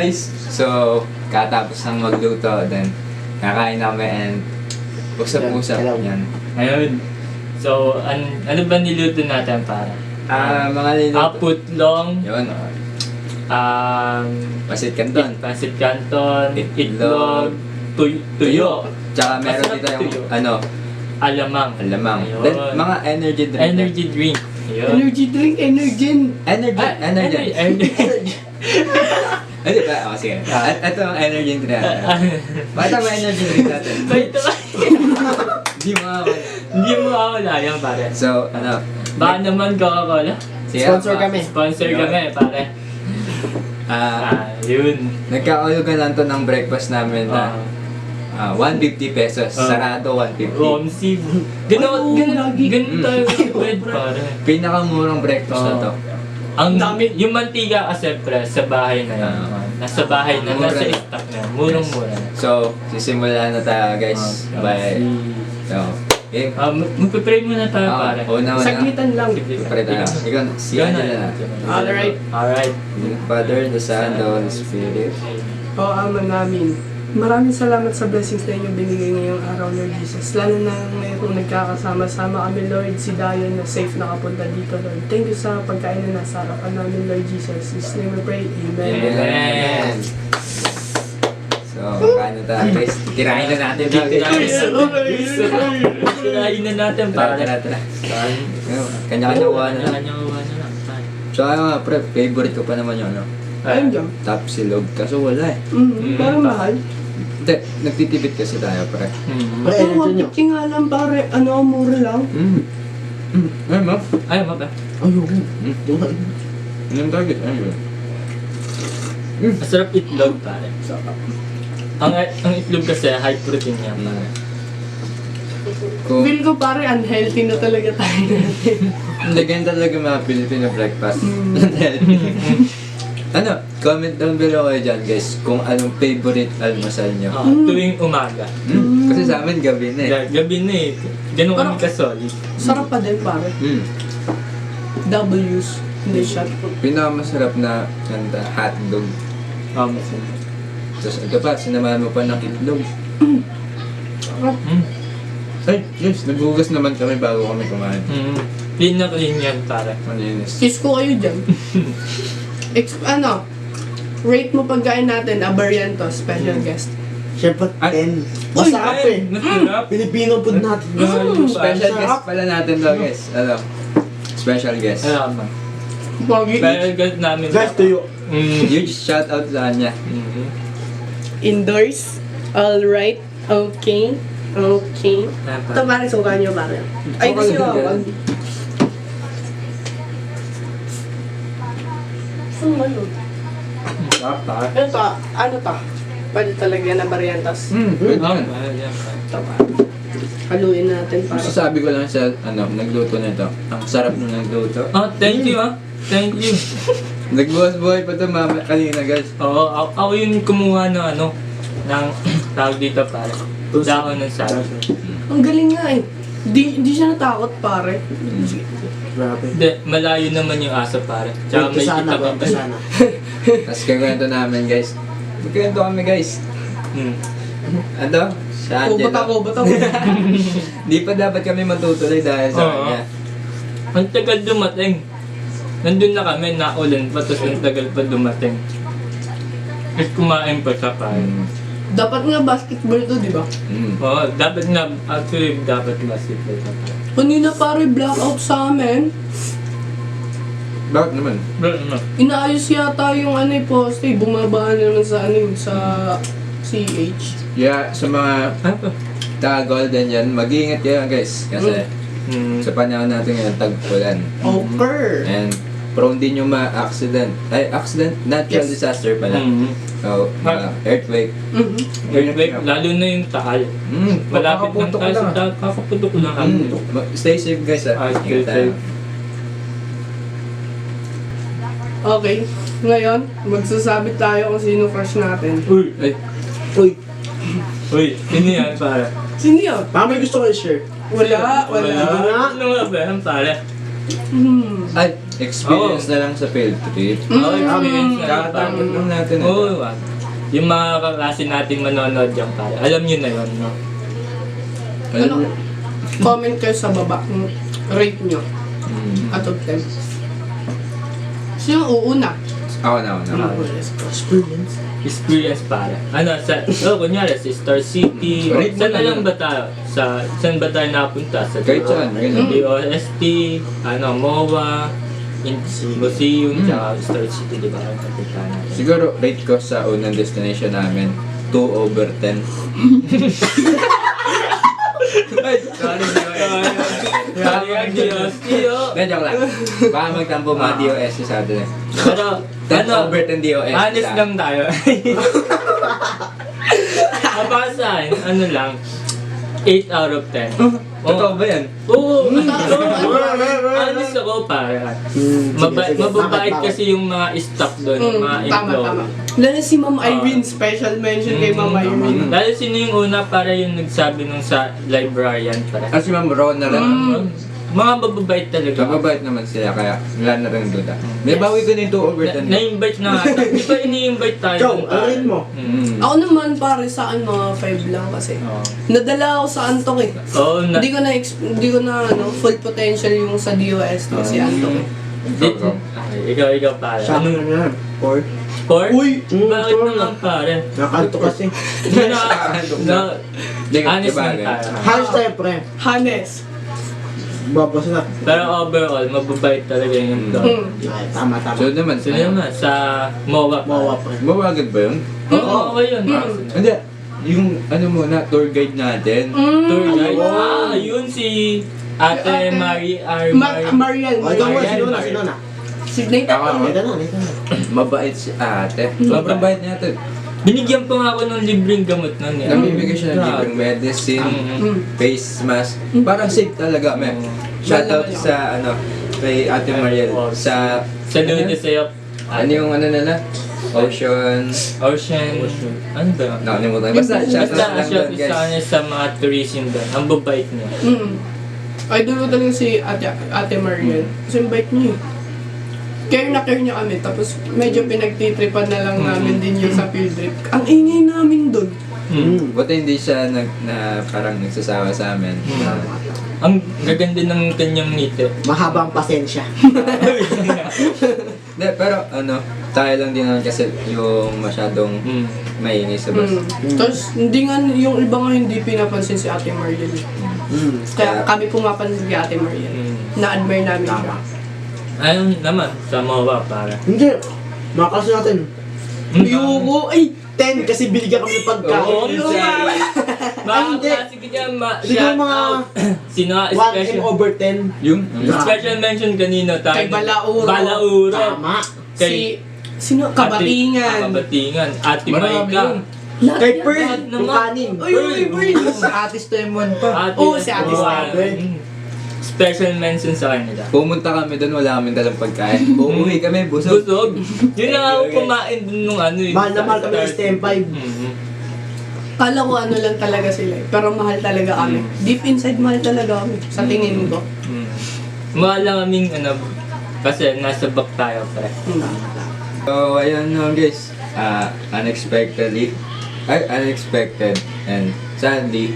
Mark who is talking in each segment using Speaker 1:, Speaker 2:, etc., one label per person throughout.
Speaker 1: guys, so katapos ng magluto, then kakain namin and usap-usap
Speaker 2: Hello.
Speaker 1: yan.
Speaker 3: Ayun. So, ano ba niluto natin para?
Speaker 1: Mga niluto.
Speaker 3: Putlong,
Speaker 1: Yun. Pasit Canton.
Speaker 3: pancit canton,
Speaker 1: Itlog,
Speaker 3: itlog, tuyo,
Speaker 1: Tsaka meron
Speaker 3: Masarap
Speaker 1: dito yung
Speaker 3: tuyo.
Speaker 1: alamang.
Speaker 3: Ayun.
Speaker 1: Then, mga energy drink.
Speaker 3: Energy drink. Ayun.
Speaker 2: Energy drink, Energen.
Speaker 1: Energy. Hindi ba? O, sige. Ito ang energy drink natin. Bakit ang energy drink natin?
Speaker 3: Ito ba?
Speaker 1: Hindi makakawala.
Speaker 3: Hindi mo makakawala yan, pare.
Speaker 1: So,
Speaker 3: Baka naman Coca-Cola.
Speaker 1: sige,
Speaker 2: Sponsor kami.
Speaker 3: Sponsor
Speaker 1: Yun.
Speaker 3: kami, pare. Yun.
Speaker 1: Nagkakaulugan lang to ng breakfast namin na 150 pesos. Sarado 150.
Speaker 3: Romsy. Ganun
Speaker 2: lagi.
Speaker 3: tayo sa bread, pare.
Speaker 1: Pinakamurang breakfast na to.
Speaker 3: Ang dami, yung mantika kasi pre, sa bahay na yan. Nasa bahay na,
Speaker 1: Mura
Speaker 3: nasa
Speaker 1: na.
Speaker 3: stock na. Murang-mura.
Speaker 1: So, sisimula na tayo guys. Bye. So, okay.
Speaker 3: Magpipray muna tayo, pare.
Speaker 1: Una.
Speaker 2: Saglitan lang.
Speaker 1: Pare tayo. Ikaw, si Angela na.
Speaker 2: Alright.
Speaker 3: Alright.
Speaker 1: The Father, the Son, the Holy Spirit.
Speaker 2: O Ama namin, maraming salamat sa blessings na inyong binigay ngayong araw, Lord Jesus. Lalo na mayroong nagkakasama-sama kami, Lord, si Dayan na safe nakapunta dito, Lord. Thank you sa pagkain na nasa harapan namin, Lord Jesus. In His name we pray. Amen.
Speaker 1: Amen. So, kano tayo guys? Tirahin na natin.
Speaker 3: Tirahin na natin,
Speaker 1: Tara,
Speaker 3: pare.
Speaker 1: tara. Kanya-kanya kuha na lang.
Speaker 3: Kanya-kanya na.
Speaker 1: So, nga, pre, favorite ko pa naman yun,
Speaker 2: Ayun dyan.
Speaker 1: Top silog. Kaso wala eh.
Speaker 2: Parang mahal.
Speaker 1: Hindi, nagtitipid kasi tayo, pre.
Speaker 2: Ito, 150 nga lang, pare. Mura lang.
Speaker 1: Ay, ma.
Speaker 3: Ay, maba.
Speaker 2: Ayoko.
Speaker 1: Anong target? Ano yun?
Speaker 3: Masarap itlog, pare. Ang itlog kasi high protein yan, pare.
Speaker 1: Kung
Speaker 2: Feel ko, pare, unhealthy na talaga tayo natin.
Speaker 1: hindi ganyan talaga mga Filipino breakfast. Comment down below kayo dyan guys kung anong favorite almusal nyo.
Speaker 3: Tuwing umaga.
Speaker 1: Kasi sa amin gabi na eh.
Speaker 3: Gabi na eh. Ganun kami
Speaker 2: Parang-
Speaker 3: kasolid.
Speaker 2: Sarap pa din, pare. W's. Hindi shot.
Speaker 1: Pinakamasarap na hotdog.
Speaker 3: Masarap.
Speaker 1: Tapos ito pa, sinamahan mo pa ng itlog. Ay, yes, naghugas naman kami bago kami kumain.
Speaker 3: Clean na clean yan, pare.
Speaker 1: Malinis.
Speaker 2: Kiss ko kayo dyan. Rate mo pagkain natin, Abariento, special guest.
Speaker 4: Siyempre,
Speaker 1: Ay.
Speaker 4: 10. Masarap eh.
Speaker 3: Masarap.
Speaker 4: Filipino food natin.
Speaker 1: Special guest pala natin to guys. Special guest.
Speaker 3: Salamat.
Speaker 2: Pogi.
Speaker 3: Pero guys namin.
Speaker 4: Guys, tuyo.
Speaker 1: Huge shout out sa kanya.
Speaker 2: Indoors. Alright. Okay. Okay. Ito, pare, suka nyo, pare. Ay, kasi ako. Ano?
Speaker 1: Sarap ta.
Speaker 2: Ito, ano to? Pwede talaga na Barrientos.
Speaker 1: Good man.
Speaker 2: Ito, pare. Haluin natin, pare.
Speaker 1: Masasabi ko lang sa nagluto na ito. Ang sarap nung nagluto.
Speaker 3: Thank you Thank you.
Speaker 1: Nagbukas-buhay pa ito mama kanina guys.
Speaker 3: Oo, ako yung kumuha ng ng tawag dito, pare. Dahon ng sabi.
Speaker 2: Ang galing nga eh. Di siya natakot, pare.
Speaker 4: Grabe.
Speaker 3: Hindi, malayo naman yung aso, pare. Tsaka
Speaker 4: Kwento
Speaker 3: may
Speaker 4: sana,
Speaker 3: kita pa.
Speaker 4: kwento sana.
Speaker 1: Tapos kakwento namin guys. Magkwento kami guys. Ano? Sa
Speaker 2: Kubat
Speaker 1: Angelo.
Speaker 2: ako.
Speaker 1: Di pa dapat kami matutuloy dahil sa
Speaker 3: Oo.
Speaker 1: kanya.
Speaker 3: Ang tagal dumating. Nandun na kami, naulan pa, tapos ang tagal pa dumating. Tapos kumain pa siya, pare.
Speaker 2: Dapat nga basketball to, di ba?
Speaker 3: Oo, dapat na, actually, dapat basketball siya, pare.
Speaker 2: Kanina, pare, blackout sa amin.
Speaker 1: Bakit naman?
Speaker 3: Pero ano?
Speaker 2: Inaayos yata yung poste. Bumaba na naman sa sa CH.
Speaker 1: Yeah, sa mga
Speaker 3: Ano?
Speaker 1: taga-golden yan, mag-iingat kayo guys. Kasi sa panahon natin ngayon, tag-ulan.
Speaker 2: Okay.
Speaker 1: And prone din yung ma-accident. Natural
Speaker 2: Yes.
Speaker 1: disaster pala. So, earthquake.
Speaker 3: Earthquake, lalo na yung Taal. Malapit ng
Speaker 4: Kakapunto ko
Speaker 3: tayo sa
Speaker 4: lang,
Speaker 3: Taal, kakapunto ko lang kami.
Speaker 1: Stay safe guys
Speaker 3: Ah, stay
Speaker 1: Ingat tayo.
Speaker 3: safe.
Speaker 2: Okay. Ngayon, magsasabit tayo kung sino crush natin.
Speaker 3: Uy!
Speaker 1: Ay,
Speaker 3: Uy! Sino yan, pare?
Speaker 2: Sino yun?
Speaker 4: Baka may gusto kayo share.
Speaker 2: Wala.
Speaker 3: Ano nga ba yan, pare?
Speaker 2: Hmm.
Speaker 1: ay, experience na lang sa field trip.
Speaker 3: Oo, experience na lang, pare.
Speaker 1: Kakatapos lang natin.
Speaker 3: Oo, yung mga kaklase natin manonood yan, pare. Alam nyo na yun, no?
Speaker 2: Ano? Comment kayo sa baba. Rate nyo.
Speaker 1: Mm.
Speaker 2: Out of 10. Sino uuna?
Speaker 1: Ako na.
Speaker 4: Experience.
Speaker 3: Experience, pare. Ano, kunyari, sa Star City.
Speaker 1: Rate mo
Speaker 3: Saan
Speaker 1: na
Speaker 3: na lang
Speaker 1: lang.
Speaker 3: ba tayo? Saan ba tayo napunta? Sa
Speaker 1: Kahit saan, ganun.
Speaker 3: DOST, MOA, Museum,
Speaker 1: Mm.
Speaker 3: tsaka Star City, di ba? Ang kapunta natin.
Speaker 1: Siguro rate ko sa unang destination namin 2/10. Ay, sorry.
Speaker 3: Sorry, ang DOST, oh.
Speaker 1: Hindi, joke lang. Baka magtampo mga DOS sa atin eh.
Speaker 3: Pero,
Speaker 1: 10/10 DOS.
Speaker 3: honest lang tayo. Para sa akin, ano lang, 8 out of 10.
Speaker 1: Totoo ba yan?
Speaker 3: Oo, honest ako, pare. Mababait kasi yung mga staff doon, yung mga
Speaker 2: Tama.
Speaker 3: employee.
Speaker 2: Lalo si Ma'am Irene, special mention kay Ma'am Irene.
Speaker 3: Dahil sino yung una para yung nagsabi nung sa librarian, pare.
Speaker 1: Kasi Ma'am Ron na lang.
Speaker 3: Mga mababait talaga.
Speaker 1: Mababait naman sila kaya wala na rin duda. May bawi ko na yung 2/10.
Speaker 3: Na-invite na nga. Di ba ini-invite tayo?
Speaker 4: Ikaw,
Speaker 3: dun, pare?
Speaker 4: alin mo?
Speaker 2: Ako naman pare sa mga 5 lang kasi.
Speaker 3: Oo.
Speaker 2: Nadala ako sa Antok eh.
Speaker 3: Oo, na.
Speaker 2: Hindi ko na full potential yung sa DOS no, si Antok eh.
Speaker 3: Ikaw, pare.
Speaker 4: Sa akin
Speaker 3: Anong
Speaker 4: na yan. Or,
Speaker 3: score?
Speaker 2: Uy!
Speaker 3: Bakit
Speaker 4: score
Speaker 3: naman, pare?
Speaker 4: nakanto kasi.
Speaker 3: Hindi na, honest lang tayo.
Speaker 4: Halos tayo, pre.
Speaker 2: Hannes.
Speaker 4: Babas na.
Speaker 3: Pero overall, mababait talaga yung employee.
Speaker 4: Ay, tama.
Speaker 1: So naman,
Speaker 3: So naman, sa MOA.
Speaker 4: Mawa, pre.
Speaker 1: mawagad ba yun?
Speaker 3: Oo, okay yun.
Speaker 1: Hindi. Yung ano muna, tour guide natin.
Speaker 3: Tour guide.
Speaker 4: Wow.
Speaker 3: Yun si Ate
Speaker 2: Mariel.
Speaker 4: O, ikaw mo,
Speaker 3: Marian,
Speaker 4: sino na,
Speaker 3: Marian.
Speaker 4: sino na?
Speaker 2: Si Nathan.
Speaker 1: Ako.
Speaker 4: Ito na.
Speaker 1: Mabait si ate. Sobrang bait niya ate.
Speaker 3: Binigyan pa nga ako ng libreng gamot nun eh.
Speaker 1: Namimigay siya ng
Speaker 3: Grabe.
Speaker 1: libreng medicine,
Speaker 3: Mm.
Speaker 1: face mask. Parang safe talaga, me. Shoutout sa kay Ate Mariel sa
Speaker 3: Sa Ludes sa'yo.
Speaker 1: ano yung nila? Ocean.
Speaker 3: Ano ba yun?
Speaker 1: Nakalimutan. Basta shoutout
Speaker 3: Basta
Speaker 1: lang
Speaker 3: siya
Speaker 1: doon,
Speaker 3: sa kanya
Speaker 1: guys.
Speaker 3: sa mga tourism doon. Ang babait niya.
Speaker 2: Idol ko talaga si Ate Mariel. Kasi yung bike niya eh. Care na care niya kami. Tapos medyo pinagtitripan na lang namin din yung sa field trip. Ang ingay namin doon.
Speaker 1: Buti hindi siya parang nagsasawa sa amin.
Speaker 3: Ang gaganda ng kanyang ngiti.
Speaker 4: Mahabang pasensya.
Speaker 1: Hindi, pero tayo lang din naman kasi yung masyadong maingay sa bus.
Speaker 2: Tapos hindi nga yung iba nga hindi pinapansin si Ate Mariel. Kaya kami pumapansin kay Ate Mariel. Na-admire namin siya.
Speaker 3: Ayun naman, sa MOA para.
Speaker 4: Hindi. Makakas natin.
Speaker 2: Ayoko! Ay!
Speaker 4: 10 kasi binigyan kami ng pagkain.
Speaker 3: Oo,
Speaker 4: Ay,
Speaker 3: mga
Speaker 4: hindi.
Speaker 3: klase ko dyan,
Speaker 4: Siguro
Speaker 3: shout
Speaker 4: mga
Speaker 3: out. Sino nga
Speaker 4: 1
Speaker 3: special?
Speaker 4: and over 10.
Speaker 1: Yung
Speaker 3: Special mention kanino tayo?
Speaker 2: Kay Balauro.
Speaker 3: Balauro.
Speaker 4: Tama.
Speaker 3: Kay
Speaker 2: Sino? Kabatingan.
Speaker 3: Kabatingan. Ate
Speaker 1: Marami
Speaker 3: Maika.
Speaker 1: yun.
Speaker 4: Kay Pearl,
Speaker 3: Lahat
Speaker 4: yung
Speaker 3: naman.
Speaker 4: kanin.
Speaker 2: Ay, Pearl.
Speaker 1: sa Atis Temon pa.
Speaker 2: Oo, si Ate
Speaker 4: Sabe.
Speaker 3: Special mention sa kanila.
Speaker 1: Pumunta kami doon, wala kami dalang pagkain. Umuwi kami, busog.
Speaker 3: Busog. Yun na ako kumain dun nung
Speaker 4: Mahal na mahal kami ng STM5.
Speaker 2: Kala ko lang talaga sila eh. Pero mahal talaga kami. Deep inside mahal talaga kami. Sa tingin ko.
Speaker 3: Mahal lang kaming kasi nasa back tayo pre.
Speaker 1: So, ayun guys. Unexpected and sadly,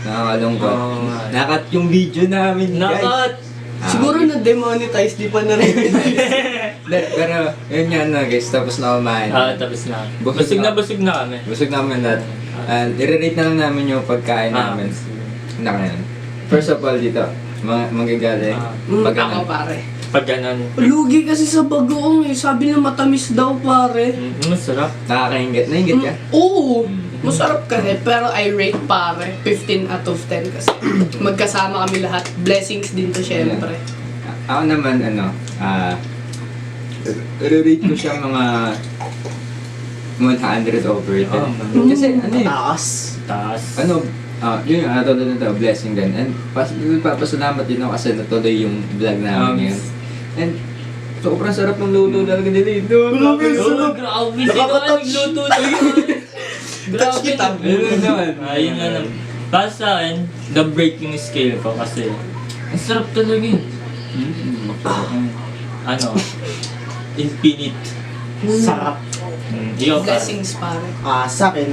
Speaker 1: nakakalungkot.
Speaker 3: Oo nga.
Speaker 1: Nakat yung video namin, guys.
Speaker 3: Nakat!
Speaker 2: Siguro na-demonetize, di pa na-review.
Speaker 1: Hindi, pero yun nga guys, tapos na kumain.
Speaker 3: Tapos na.
Speaker 1: Busog
Speaker 3: Busog na kami.
Speaker 1: Busog namin lahat. And i-rate na lang namin yung pagkain namin. Hindi ka yan. First of all dito, manggagaling. Pag
Speaker 2: Ako pare.
Speaker 3: Pag ganun.
Speaker 2: Lugi kasi sa bagoong eh. Sabi na matamis daw pare.
Speaker 3: Masarap.
Speaker 1: Nakakaingit. Naingit ka?
Speaker 2: Oo. Masarap kasi. Pero I rate pare. 15 out of 10 kasi. Magkasama kami lahat. Blessings din to syempre.
Speaker 1: Ako naman, i-rate ko siya mga 100 over 10. Kasi
Speaker 4: Taas.
Speaker 3: Taas.
Speaker 1: yun yung tulad nito, blessing din. And papasalamat din ako kasi natuloy yung vlog namin ngayon. And sobrang sarap ng luto talaga nila ito.
Speaker 3: Grabe. Sino ka nagluto na yun?
Speaker 4: Touch kita.
Speaker 1: Ayun naman.
Speaker 3: Ayun na naman. Para sa akin, the breaking scale ko kasi ang sarap talaga yun. ano, infinite.
Speaker 4: Sarap.
Speaker 3: Ikaw pa.
Speaker 2: Blessings pare.
Speaker 4: Sa akin,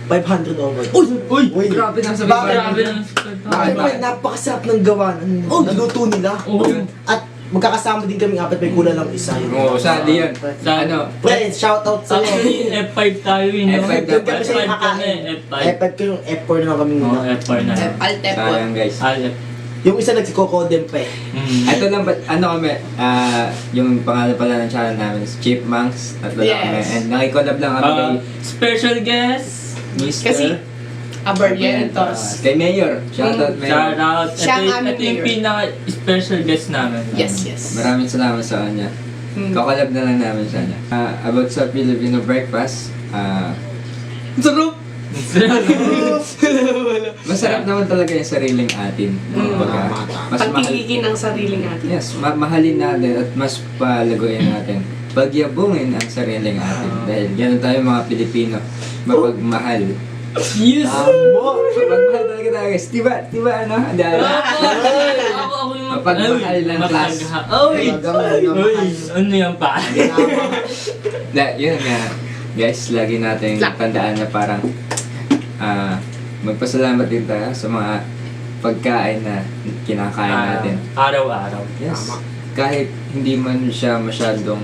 Speaker 4: 500 over.
Speaker 1: Uy! Grabe nang sabi
Speaker 4: Bakit?
Speaker 3: Grabe lang.
Speaker 4: Bakit ba? Napakasarap ng gawa ng naluto nila.
Speaker 3: Oo.
Speaker 4: At magkakasama din kami apat, may kulang lang isa.
Speaker 1: Oo, sali yan.
Speaker 3: Sa
Speaker 1: Ano?
Speaker 4: Friends, shoutout sa
Speaker 3: Actually, F5 tayo yun. no?
Speaker 1: F5
Speaker 4: Doon kami sa
Speaker 3: F5
Speaker 4: nakakain.
Speaker 3: kami, F5.
Speaker 4: F5 ko yung F4 na kami
Speaker 3: Oo,
Speaker 4: muna.
Speaker 3: F4 na.
Speaker 2: Altep po.
Speaker 1: Sayang guys.
Speaker 3: F.
Speaker 4: Yung isa nagsikodem pa eh.
Speaker 1: Ito lang ba, ano kami, yung pangalan pala ng channel namin is Chipmunks. Tatlo lang kami.
Speaker 2: Yes.
Speaker 1: And nakikolab lang kami kay
Speaker 3: Special guest.
Speaker 1: Mr.
Speaker 2: Kasi, Abarrientos.
Speaker 1: Kay Mayor. Shoutout
Speaker 3: Shout
Speaker 1: Mayor.
Speaker 3: out.
Speaker 2: Siya ang aming
Speaker 3: Ito yung
Speaker 2: mayor.
Speaker 3: pinaka-special guest namin.
Speaker 2: Yes, yes.
Speaker 1: Maraming salamat sa kanya.
Speaker 2: Mm.
Speaker 1: Kakalab na lang namin sa kanya. About sa Filipino breakfast, sarap! Masarap naman talaga yung sariling atin. Kumbaga, mas mahal.
Speaker 2: Pagkikiki ng sariling atin.
Speaker 1: Yes, mahalin natin at mas palaguin natin. Pagyabungin ang sariling atin. Dahil ganun tayo mga Pilipino. Mapagmahal.
Speaker 3: Yes!
Speaker 1: Mapagmahal talaga tayo guys. Diba ano? Dahil
Speaker 3: Ako yung
Speaker 1: Mapagmahal ng class.
Speaker 3: Oy! Oy! Ano yan pa?
Speaker 1: Yun nga. Guys, lagi natin tandaan na parang magpasalamat din tayo sa mga pagkain na kinakain natin.
Speaker 3: Araw-araw.
Speaker 1: Yes. Kahit hindi man siya masyadong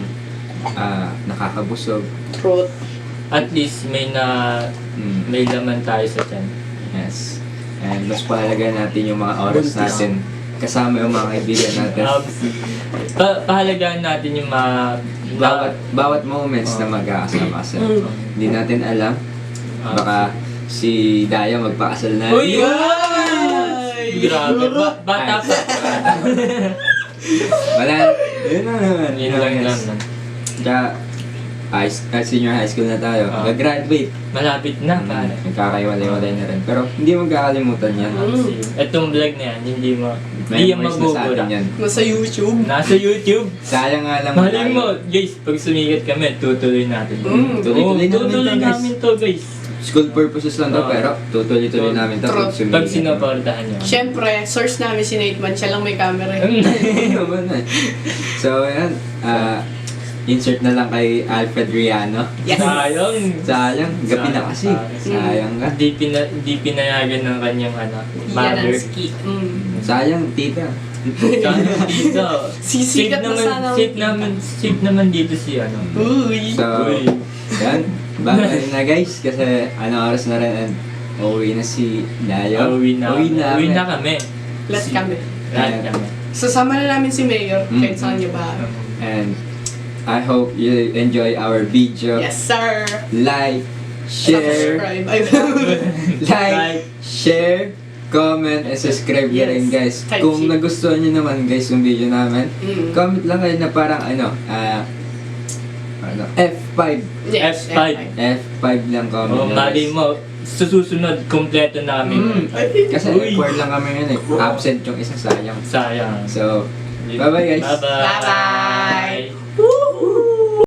Speaker 1: nakakabusog.
Speaker 2: Fruit.
Speaker 3: At least may may laman tayo sa tiyan.
Speaker 1: Yes. And mas pahalaga natin yung mga oras natin kasama yung mga kaibigan natin.
Speaker 3: Pahalagaan natin yung mga
Speaker 1: Bawat moments na magkakasama kasi hindi natin alam. Baka si Daya magpakasal na.
Speaker 3: Uy! Grabe. Bata pa.
Speaker 1: Wala. Yun na naman.
Speaker 3: Yun lang naman.
Speaker 1: Tsaka, senior high school na tayo. Mag-graduate.
Speaker 3: Malapit na pare.
Speaker 1: Nagkakaiwalay-walay na rin. Pero hindi mo kakalimutan yan.
Speaker 3: Itong vlog na yan, hindi yan
Speaker 1: Memories na sa
Speaker 3: mabubura.
Speaker 1: atin yan.
Speaker 2: Nasa YouTube.
Speaker 3: Nasa YouTube.
Speaker 1: Sayang nga lang
Speaker 3: Mahalin mo, guys, pag sumigat kami, tutuloy natin.
Speaker 1: Tuloy-tuloy namin
Speaker 3: Tutuloy
Speaker 1: to, guys.
Speaker 3: namin to, guys.
Speaker 1: School purposes lang to, pero tutuloy-tuloy namin to.
Speaker 2: True.
Speaker 1: Pag sumigat.
Speaker 3: Pag sinaportahan nyo.
Speaker 2: Siyempre, source namin si Nate Man. Siya lang may camera.
Speaker 1: Ayun naman eh. So, yan. Insert na lang kay Alfred Riano.
Speaker 2: Yes.
Speaker 1: Sayang, gabi na kasi. Sayang ka.
Speaker 3: Hindi pinayagan ng kanyang
Speaker 2: Yan
Speaker 3: mother.
Speaker 2: ang ski.
Speaker 1: Sayang, tita.
Speaker 3: Sayang dito.
Speaker 2: Sisikat na sana ang
Speaker 3: Safe naman dito si
Speaker 2: Uy.
Speaker 1: So,
Speaker 3: Uy.
Speaker 1: yan. Baka na guys, kasi oras na rin and uuwi na si Dayo.
Speaker 3: Uwi na
Speaker 1: kami.
Speaker 3: kami.
Speaker 2: Let's kami.
Speaker 3: Lahat kami.
Speaker 2: Sasama na namin si Mayor. Kahit saan niya ba.
Speaker 1: And I hope you enjoy our video.
Speaker 2: Yes, sir.
Speaker 1: Like, share,
Speaker 2: Subscribe.
Speaker 1: like, share, comment, and subscribe na rin guys.
Speaker 2: Type
Speaker 1: Kung
Speaker 2: sheet.
Speaker 1: nagustuhan nyo naman guys yung video namin, comment lang kayo na parang F5.
Speaker 2: Yes,
Speaker 3: F5.
Speaker 1: F5 lang comment.
Speaker 3: Mali mo, susunod, kompleto na kami.
Speaker 1: Kasi
Speaker 3: Uy.
Speaker 1: F4 lang kami yun eh. Absent yung isa sayang.
Speaker 3: Sayang.
Speaker 1: So, bye-bye guys.
Speaker 3: Bye-bye.
Speaker 2: Bye-bye.